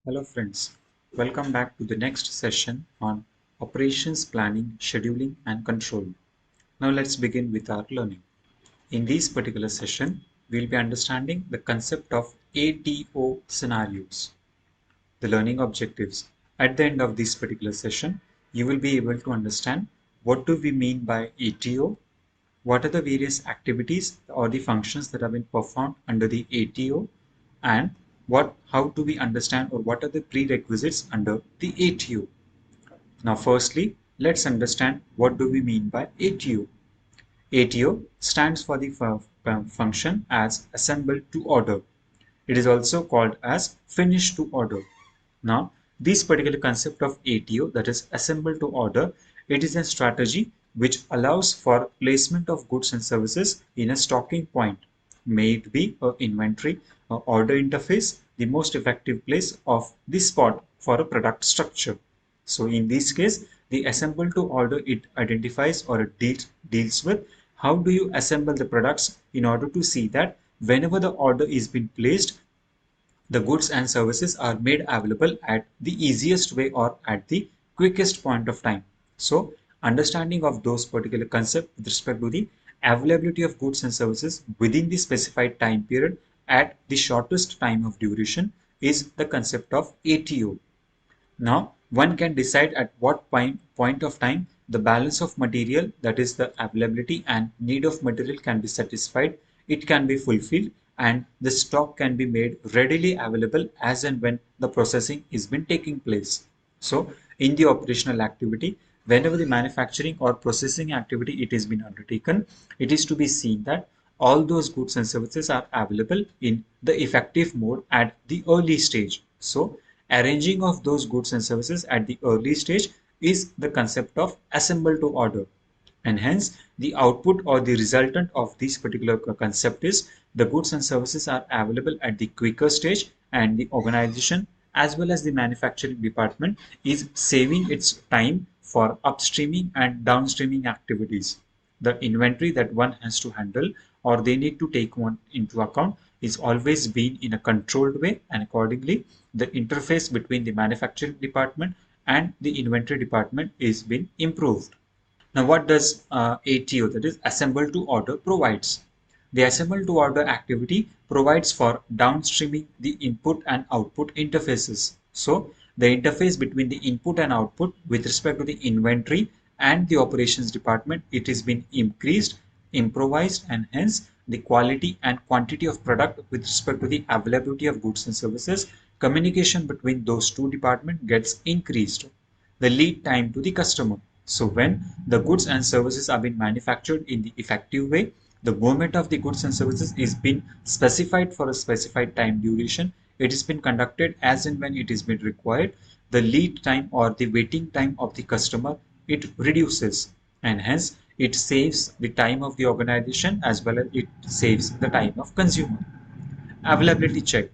Hello friends, welcome back to the next session on operations planning, scheduling and control. Now let's begin with our learning. In this particular session, we'll be understanding the concept of ATO scenarios. The learning objectives. At the end of this particular session, you will be able to understand what do we mean by ATO, what are the various activities or the functions that have been performed under the ATO, and how do we understand or what are the prerequisites under the ATO. Now firstly, let's understand what do we mean by ATO. ATO stands for the function as assembled to order. It is also called as finish to order. Now, this particular concept of ATO, that is assemble to order, it is a strategy which allows for placement of goods and services in a stocking point. May it be an inventory or order interface, the most effective place of this spot for a product structure. So in this case, the assemble to order, it identifies or it deals with how do you assemble the products in order to see that whenever the order is being placed, the goods and services are made available at the easiest way or at the quickest point of time. So understanding of those particular concepts with respect to the availability of goods and services within the specified time period at the shortest time of duration is the concept of ATO. Now, one can decide at what point of time the balance of material, that is the availability and need of material, can be satisfied, it can be fulfilled, and the stock can be made readily available as and when the processing is been taking place. So, in the operational activity, whenever the manufacturing or processing activity it is been undertaken, it is to be seen that all those goods and services are available in the effective mode at the early stage. So, arranging of those goods and services at the early stage is the concept of assemble to order, and hence the output or the resultant of this particular concept is the goods and services are available at the quicker stage, and the organization as well as the manufacturing department is saving its time for upstreaming and downstreaming activities. The inventory that one has to handle or they need to take one into account is always been in a controlled way, and accordingly the interface between the manufacturing department and the inventory department is being improved. Now, what does ATO, that is assemble to order, provides? The assemble to order activity provides for downstreaming the input and output interfaces. So, the interface between the input and output with respect to the inventory and the operations department, it has been increased, improvised, and hence the quality and quantity of product with respect to the availability of goods and services, communication between those two departments gets increased. The lead time to the customer. So when the goods and services are being manufactured in the effective way, the movement of the goods and services is being specified for a specified time duration. It has been conducted as and when it is been required. The lead time or the waiting time of the customer, it reduces, and hence it saves the time of the organization as well as it saves the time of consumer. Availability check.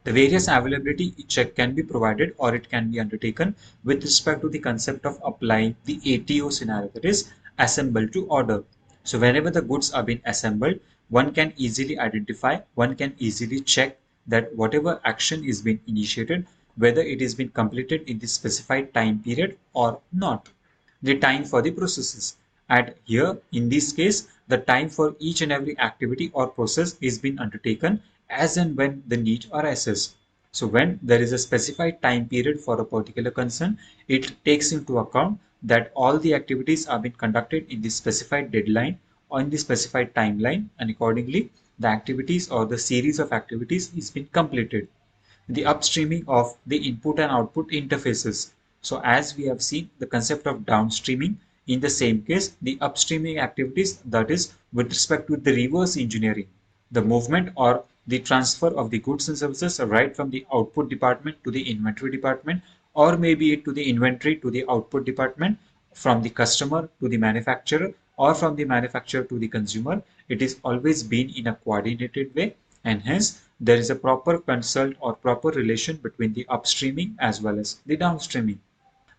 The various availability check can be provided or it can be undertaken with respect to the concept of applying the ATO scenario, that is assemble to order. So whenever the goods are being assembled, one can easily identify, one can easily check that whatever action is being initiated, whether it is being completed in the specified time period or not. The time for the processes. At here, in this case, the time for each and every activity or process is being undertaken as and when the need arises. So when there is a specified time period for a particular concern, it takes into account that all the activities are being conducted in the specified deadline or in the specified timeline, and accordingly the activities or the series of activities is being completed. The upstreaming of the input and output interfaces. So as we have seen the concept of downstreaming, in the same case the upstreaming activities, that is with respect to the reverse engineering, the movement or the transfer of the goods and services right from the output department to the inventory department, or maybe it to the inventory to the output department, from the customer to the manufacturer, or from the manufacturer to the consumer. It is always been in a coordinated way, and hence there is a proper consult or proper relation between the upstreaming as well as the downstreaming.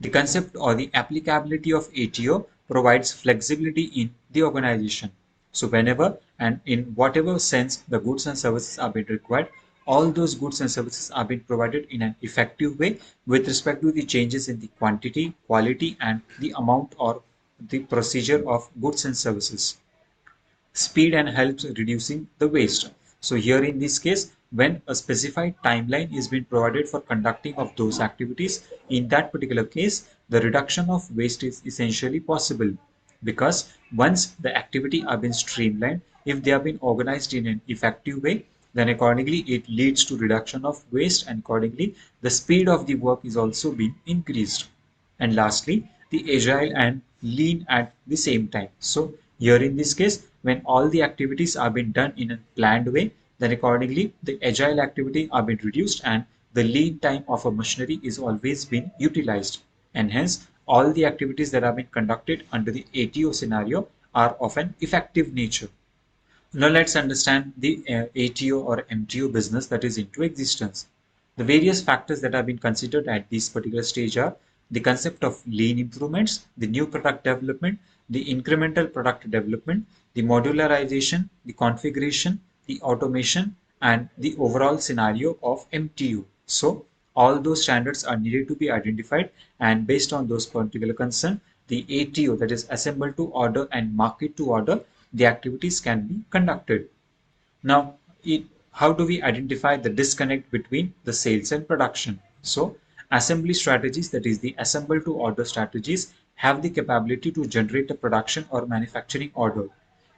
The concept or the applicability of ATO provides flexibility in the organization. So whenever and in whatever sense the goods and services are being required, all those goods and services are being provided in an effective way with respect to the changes in the quantity, quality, and the amount or the procedure of goods and services. Speed and helps reducing the waste. So here in this case, when a specified timeline is being provided for conducting of those activities, in that particular case, the reduction of waste is essentially possible because once the activity are been streamlined, if they have been organized in an effective way, then accordingly it leads to reduction of waste and accordingly the speed of the work is also being increased. And lastly, the agile and lean at the same time. So here in this case, when all the activities are being done in a planned way, then accordingly the agile activity are being reduced and the lean time of a machinery is always being utilized. And hence all the activities that have been conducted under the ATO scenario are of an effective nature. Now let's understand the ATO or MTO business that is into existence. The various factors that have been considered at this particular stage are the concept of lean improvements, the new product development, the incremental product development, the modularization, the configuration, the automation, and the overall scenario of MTU. So all those standards are needed to be identified, and based on those particular concern, the ATO, that is assemble to order and market to order, the activities can be conducted. Now, how do we identify the disconnect between the sales and production? So, assembly strategies, that is the assemble to order strategies, have the capability to generate a production or manufacturing order.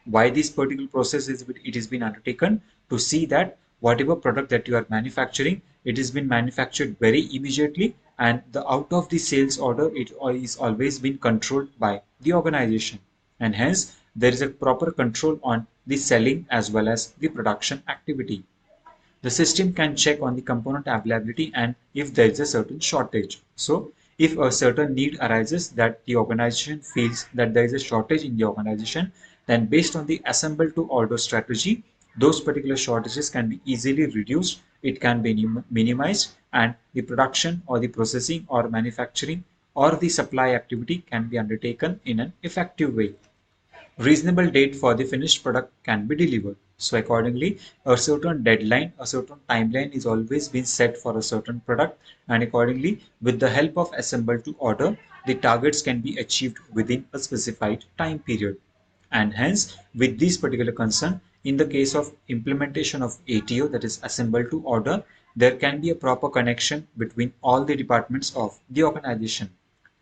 Why this particular process is it has been undertaken? To see that whatever product that you are manufacturing, it has been manufactured very immediately, and the out of the sales order it is always been controlled by the organization, and hence there is a proper control on the selling as well as the production activity. The system can check on the component availability and if there is a certain shortage. So if a certain need arises that the organization feels that there is a shortage in the organization, then based on the assemble to order strategy, those particular shortages can be easily reduced, it can be minimized, and the production or the processing or manufacturing or the supply activity can be undertaken in an effective way. Reasonable date for the finished product can be delivered. So accordingly, a certain deadline, a certain timeline is always been set for a certain product, and accordingly, with the help of assemble to order, the targets can be achieved within a specified time period. And hence, with this particular concern, in the case of implementation of ATO, that is assemble to order, there can be a proper connection between all the departments of the organization.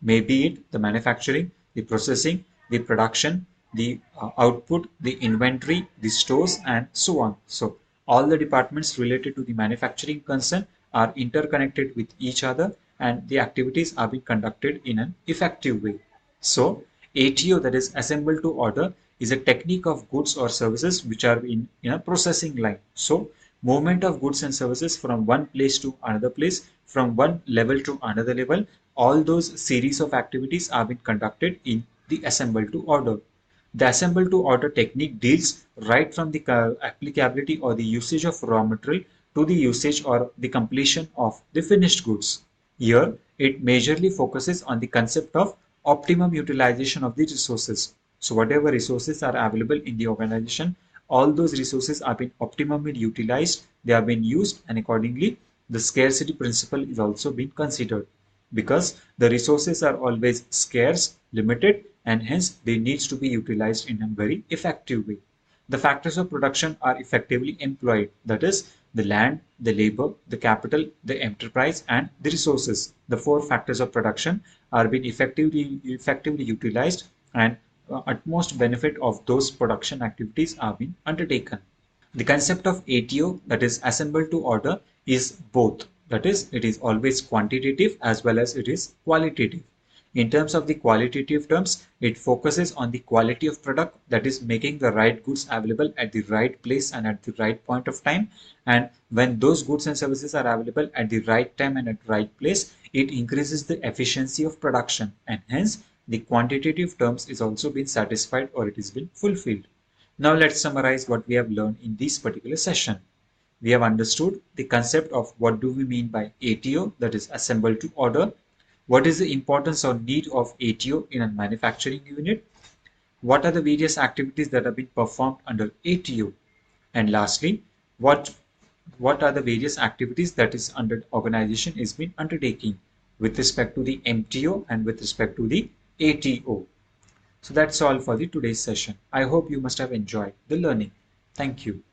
Maybe it the manufacturing, the processing, the production, the output, the inventory, the stores, and so on. So all the departments related to the manufacturing concern are interconnected with each other, and the activities are being conducted in an effective way. So ATO, that is assemble to order, is a technique of goods or services which are in a processing line. So movement of goods and services from one place to another place, from one level to another level, all those series of activities are being conducted in the assemble to order. The assemble to order technique deals right from the applicability or the usage of raw material to the usage or the completion of the finished goods. Here, it majorly focuses on the concept of optimum utilization of the resources. So whatever resources are available in the organization, all those resources are being optimally utilized, they are being used, and accordingly, the scarcity principle is also being considered because the resources are always scarce, limited, and hence they needs to be utilized in a very effective way. The factors of production are effectively employed, that is the land, the labor, the capital, the enterprise, and the resources. The four factors of production are being effectively utilized, and utmost benefit of those production activities are being undertaken. The concept of ATO, that is assemble to order, is both. That is, it is always quantitative as well as it is qualitative. In terms of the qualitative terms, it focuses on the quality of product, that is making the right goods available at the right place and at the right point of time. And when those goods and services are available at the right time and at the right place, it increases the efficiency of production, and hence the quantitative terms is also been satisfied or it has been fulfilled. Now let's summarize what we have learned in this particular session. We have understood the concept of what do we mean by ATO, that is assemble to order. What is the importance or need of ATO in a manufacturing unit? What are the various activities that have been performed under ATO? And lastly, what what are the various activities that is under organization is been undertaking with respect to the MTO and with respect to the ATO. So that's all for the today's session. I hope you must have enjoyed the learning. Thank you.